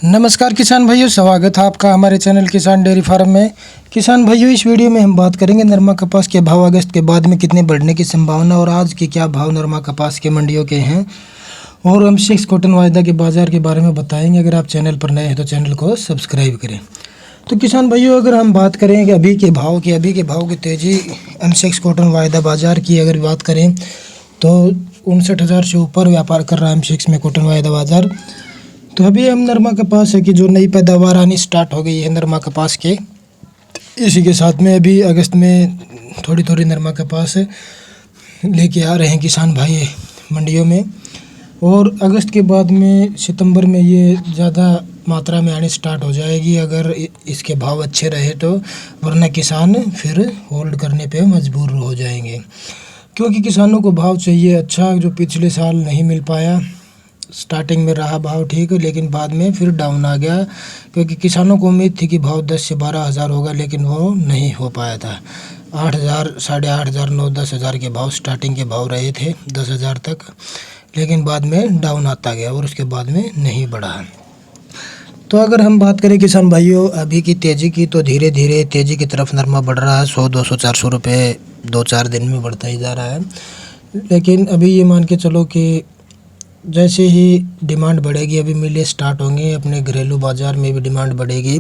नमस्कार किसान भाइयों, स्वागत है आपका हमारे चैनल किसान डेयरी फार्म में। किसान भाइयों, इस वीडियो में हम बात करेंगे नरमा कपास के भाव अगस्त के बाद में कितने बढ़ने की संभावना और आज के क्या भाव नरमा कपास के मंडियों के हैं, और हम 6 कॉटन वायदा के बाज़ार के बारे में बताएंगे। अगर आप चैनल पर नए हैं तो चैनल को सब्सक्राइब करें। तो किसान भाइयों, अगर हम बात करें कि अभी के भाव की तेज़ी M6 कॉटन वायदा बाज़ार की अगर बात करें तो 59,000 से ऊपर व्यापार कर रहा है M6 में कॉटन वायदा बाज़ार। तो अभी हम नरमा कपास है कि जो नई पैदावार आनी स्टार्ट हो गई है नरमा कपास के, इसी के साथ में अभी अगस्त में थोड़ी नरमा कपास लेके आ रहे हैं किसान भाई मंडियों में, और अगस्त के बाद में सितंबर में ये ज़्यादा मात्रा में आनी स्टार्ट हो जाएगी अगर इसके भाव अच्छे रहे तो, वरना किसान फिर होल्ड करने पे मजबूर हो जाएंगे, क्योंकि किसानों को भाव चाहिए अच्छा, जो पिछले साल नहीं मिल पाया। स्टार्टिंग में रहा भाव ठीक, लेकिन बाद में फिर डाउन आ गया, क्योंकि किसानों को उम्मीद थी कि भाव 10 से 12 हज़ार होगा, लेकिन वो नहीं हो पाया था। 8,000, 8,500, 9-10,000 के भाव स्टार्टिंग के भाव रहे थे, 10,000 तक, लेकिन बाद में डाउन आता गया और उसके बाद में नहीं बढ़ा। तो अगर हम बात करें किसान भाइयों अभी की तेज़ी की, तो धीरे धीरे तेज़ी की तरफ नरमा बढ़ रहा है। 100, 200, 400 रुपये 2-4 दिन में बढ़ता ही जा रहा है, लेकिन अभी ये मान के चलो कि जैसे ही डिमांड बढ़ेगी, अभी मिलें स्टार्ट होंगे, अपने घरेलू बाज़ार में भी डिमांड बढ़ेगी,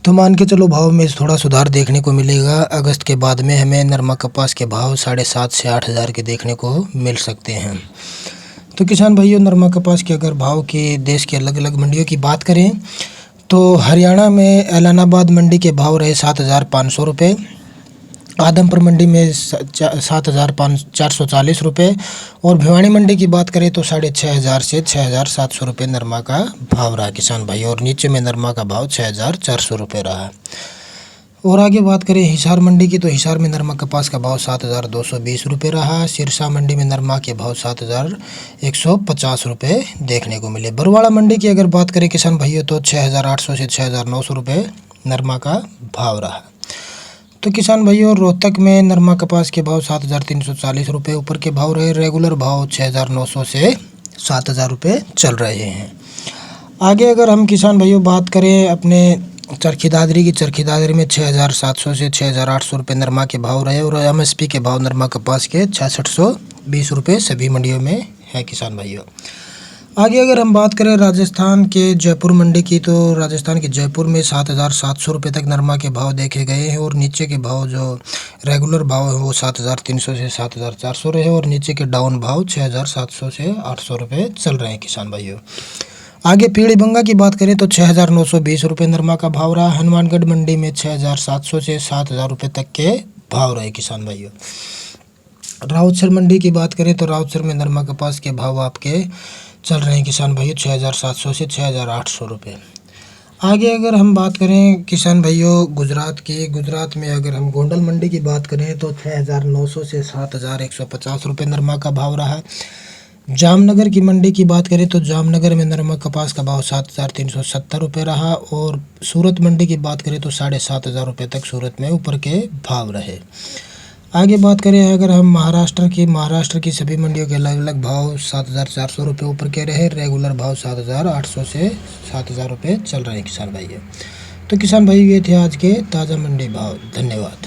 तो मान के चलो भाव में थोड़ा सुधार देखने को मिलेगा। अगस्त के बाद में हमें नरमा कपास के भाव 7,500 से 8,000 के देखने को मिल सकते हैं। तो किसान भाइयों, नरमा कपास के अगर भाव की देश के अलग अलग मंडियों की बात करें तो हरियाणा में ऐलानाबाद मंडी के भाव रहे 7,500 रुपये, आदमपुर मंडी में 7,440 रुपये, और भिवानी मंडी की बात करें तो 6,500 से 6,700 रुपये नरमा का भाव रहा किसान भाई, और नीचे में नरमा का भाव 6,400 रुपये रहा। और आगे बात करें हिसार मंडी की, तो हिसार में नरमा कपास का भाव 7,220 रुपये रहा। सिरसा मंडी में नरमा के भाव 7,150 रुपये देखने को मिले। बरवाड़ा मंडी की अगर बात करें किसान भाइयों तो 6,800 से 6,900 रुपये नरमा का भाव रहा। तो किसान भाइयों, रोहतक में नरमा कपास के भाव 7,340 रुपये ऊपर के भाव रहे। रेगुलर भाव 6,900 से 7,000 रुपये चल रहे हैं। आगे अगर हम किसान भाइयों बात करें अपने चरखी दादरी की, चरखी दादरी में 6,700 से 6,800 रुपये नरमा के भाव रहे, और MSP के भाव नरमा कपास के 6,620 रुपये सभी मंडियों में है किसान भाइयों। आगे अगर हम बात करें राजस्थान के जयपुर मंडी की, तो राजस्थान के जयपुर में 7,700 रुपये तक नरमा के भाव देखे गए हैं, और नीचे के भाव जो रेगुलर भाव है वो 7,300 से 7,400 रहे, और नीचे के डाउन भाव 6,700 से 800 रुपये चल रहे हैं किसान भाइयों। आगे पीलीभंगा की बात करें तो 6,920 रुपये नरमा का भाव रहा। हनुमानगढ़ मंडी में 6,700 से 7,000 रुपये तक के भाव रहे किसान भाइयों। राउतसर मंडी की बात करें तो राउतसर में नरमा कपास के भाव आपके चल रहे हैं किसान भाइयों 6,700 से 6,800 रुपये। आगे अगर हम बात करें किसान भाइयों गुजरात की, गुजरात में अगर हम गोंडल मंडी की बात करें तो 6,900 से 7,150 रुपये नरमा का भाव रहा। जामनगर की मंडी की बात करें तो जामनगर में नरमा कपास का भाव 7,370 रुपये रहा, और सूरत मंडी की बात करें तो 7,500 रुपये तक सूरत में ऊपर के भाव रहे। आगे बात करें अगर हम महाराष्ट्र की सभी मंडियों के अलग अलग भाव 7,400 रुपये ऊपर के रहे। रेगुलर भाव 7,800 से 7,000 रुपये चल रहे हैं किसान भाइयों। तो किसान भाई, ये थे आज के ताज़ा मंडी भाव। धन्यवाद।